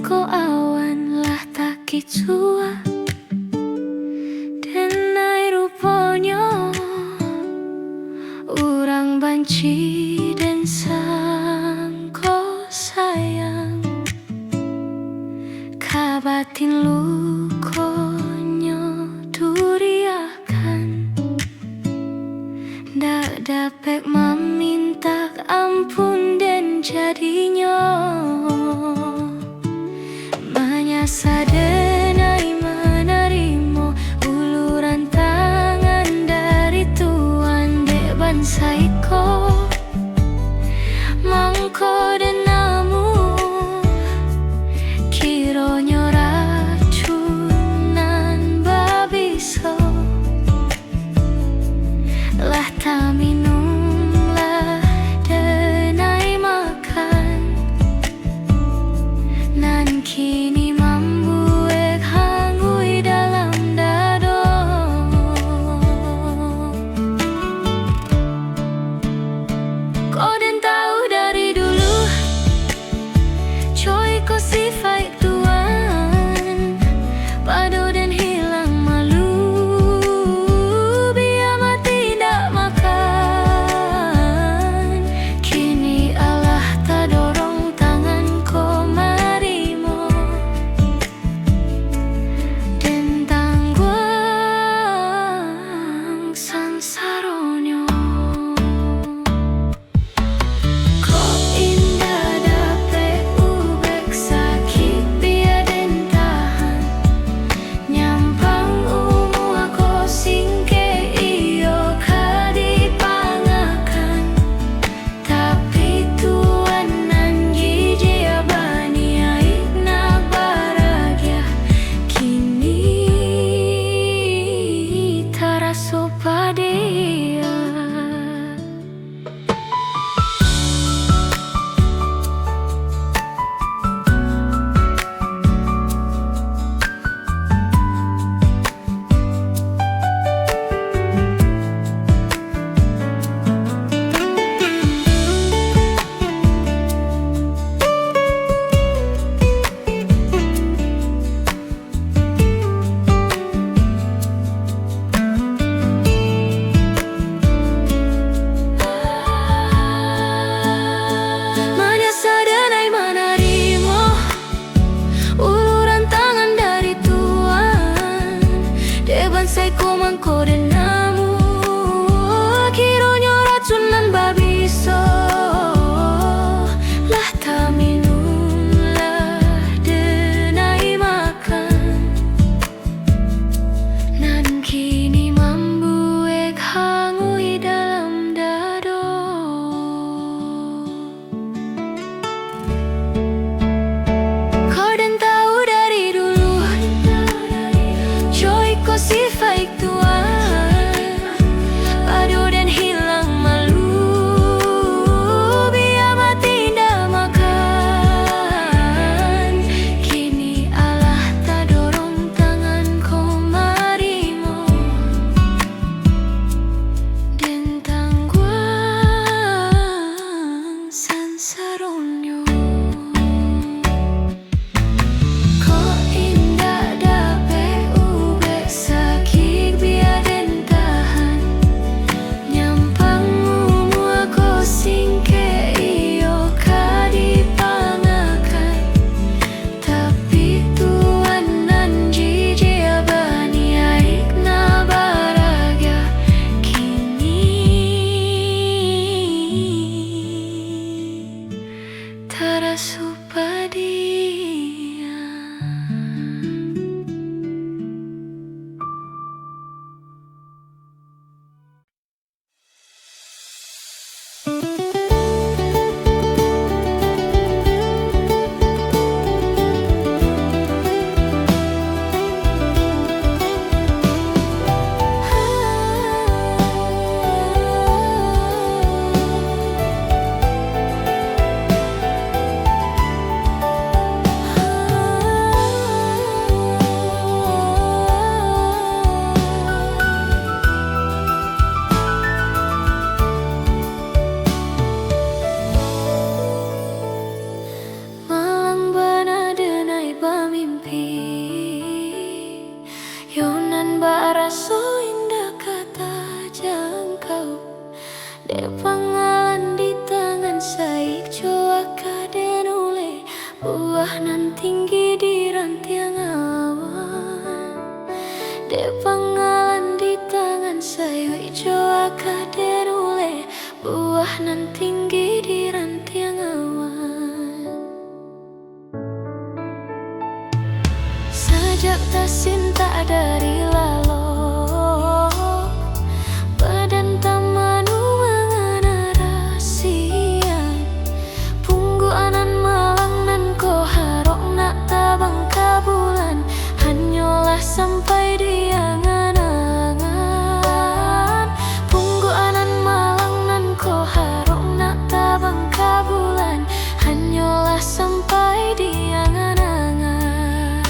ko awan lah tak kicua denai ruponyo urang banci dan sangko sayang kabatin lukonyo duriakan ndak dapat meminta ampun dan jadinya menyasa denai menerima uluran tangan dari Tuhan dek bansaiko mangko dan namu kironyo racunan babiso lah tak minum lah denai makan nan kini mambuek hangui dalam dado kau dan tahu dari dulu coy ko sifat Tuhan padu dan hilang malu biar mati tidak makan kini Allah tak dorong tangan ko marimo dan tangguang sansaronyo ko indah dapat ubek sakit biar dan tahan nyampang umu ako singke iyo kadipangakan tapi Tuhan nan giji abani aik na baragia kini taraso pade De pangalan di tangan saya coa kaden ule buah nan tinggi di rantiang awan. De pangalan di tangan saya coa kaden ule buah nan tinggi di rantiang awan. Sejak tak cinta dari lalu badan tamanu mangana rasian punggu anan malang nan ko harok nak tabang kabulan hanyalah sampai di angan-angan punggu anan malang nan ko harok nak tabang kabulan hanyalah sampai di angan-angan.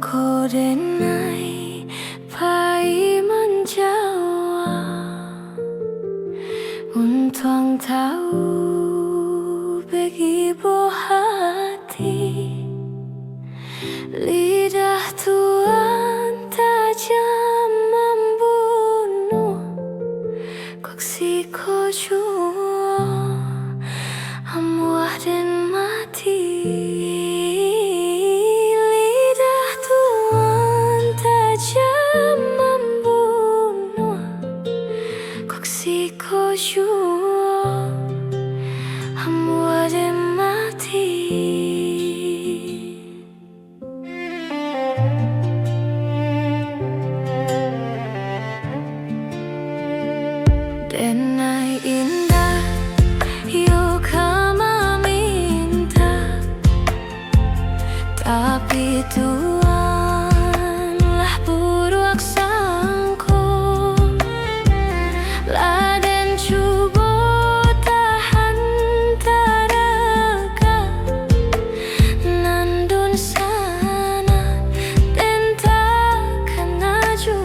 ko denai pai menjawa Untuang tahu bagi hati lidah Tuhan tajam membunuh koksi ko jua amuah dan mati lidah Tuhan tajam membunuh koksi ko jua amuah dan mati. Denai indah, yuk kama minta, tapi Tuhanlah buruk sangkut. Laden cubo tahan taraka, nandun sana dan takkan aju.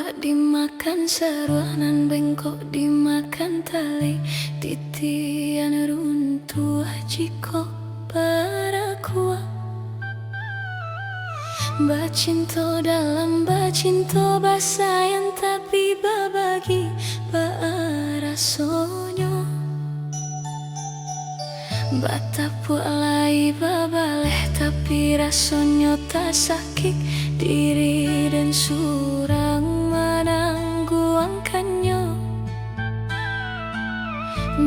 buah dimakan sarua nan bengkok dimakan tali titian runtuh jiko parakuah bacinto dalam bacinto basayan tapi babagi baarasonyo batapu alai babaleh tapi rasonyo tak sakit diri dan surang menangguangkannya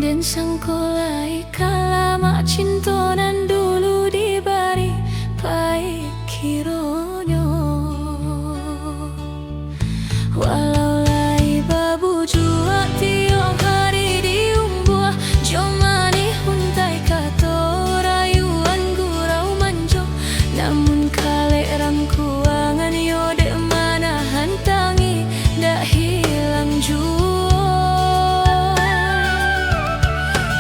dan sangkolai kalama cinta nan dulu dibari baik kironyo walau lai babu jua tiok hari diumbuah jomani huntai kato rayuan gurau manjo namun kale rangkuangan yode mana hantangi dak hilang jua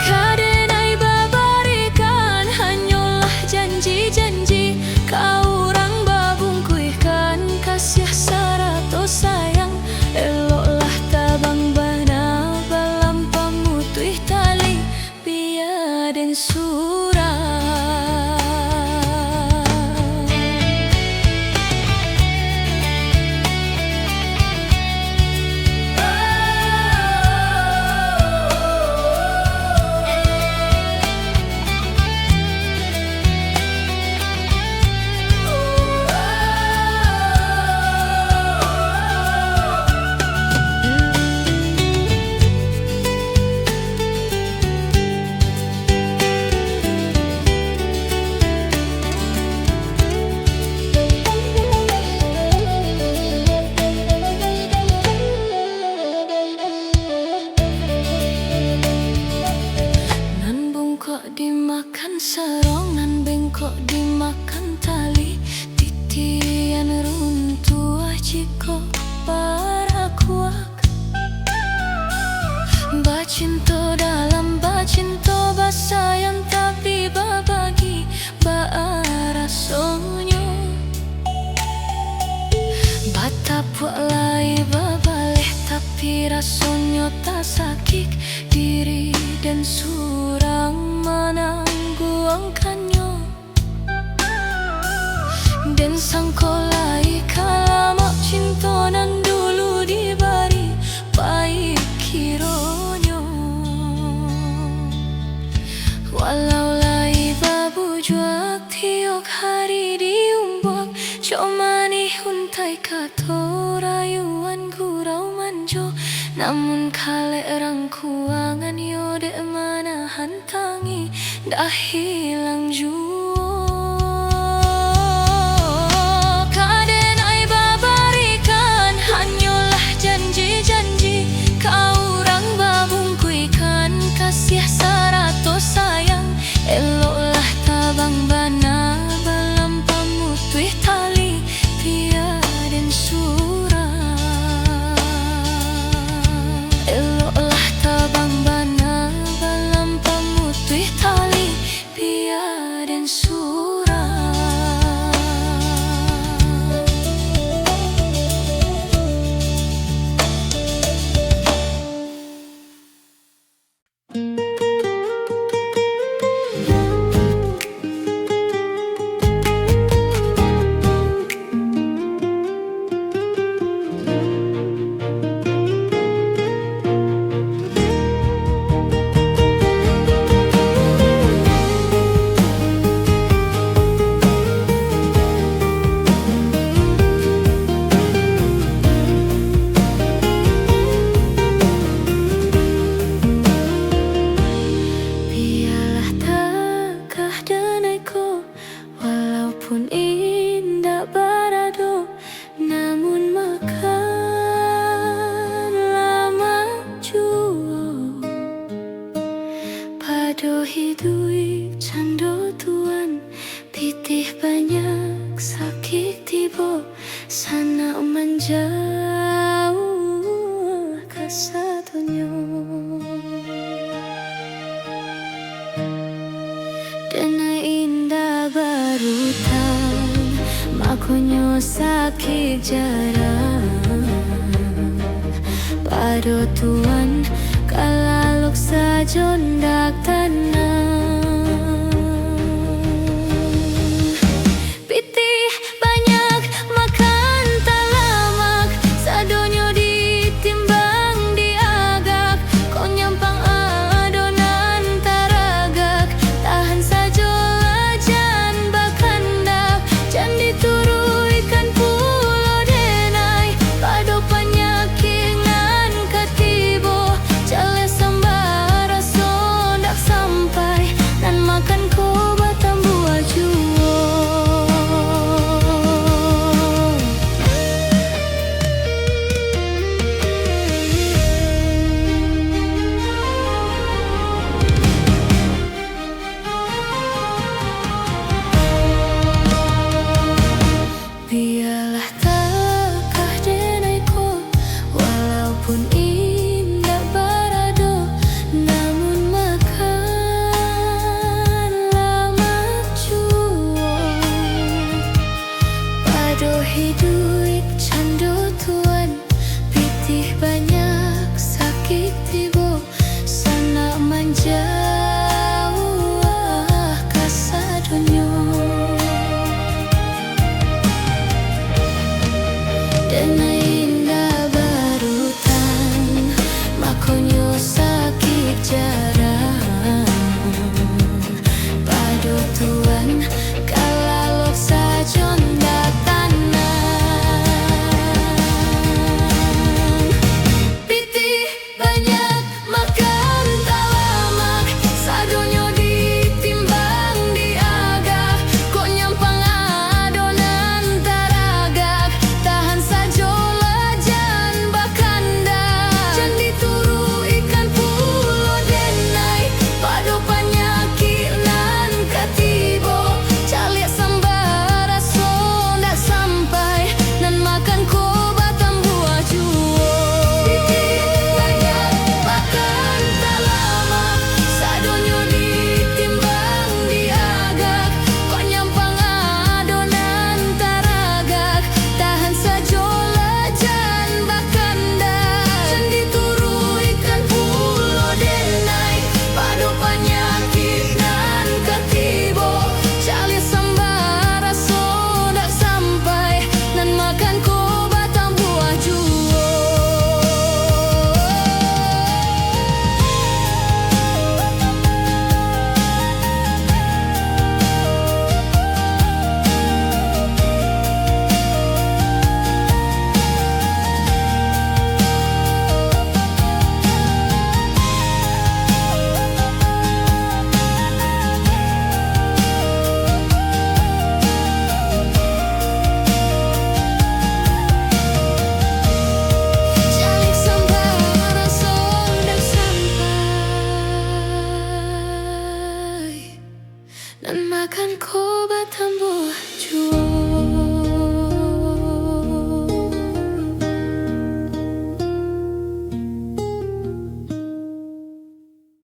kadenai babarikan hanyalah janji-janji kau orang babungkuikan kasih sarato sayang eloklah tabang bana balam pamutui tali biar dan surah dimakan serong nan bengkok dimakan tali titian runtuh jiko parakuak bacinto dalam bacinto basayan tapi babagi baarasonyo batapu alai babaleh tapi rasonyo tak sakit diri dan surang menangguangkannya dan sangkolai kalama cinta nan dulu dibari baik kironyo walau lai babu juak tiok hari diumbuak comani huntai kato rayuan gurau manjo namun kale rangkuangan yode mana hantangi dah hilang jua kadenai babarikan hanyalah janji-janji kau orang babungkuikan kasih sarato sayang eloklah tabang bana balam pamutui tali pia dan surah eloklah tabang bana balam pamutui tali pia dan surah pado tuan kalalok sa jondak tanah.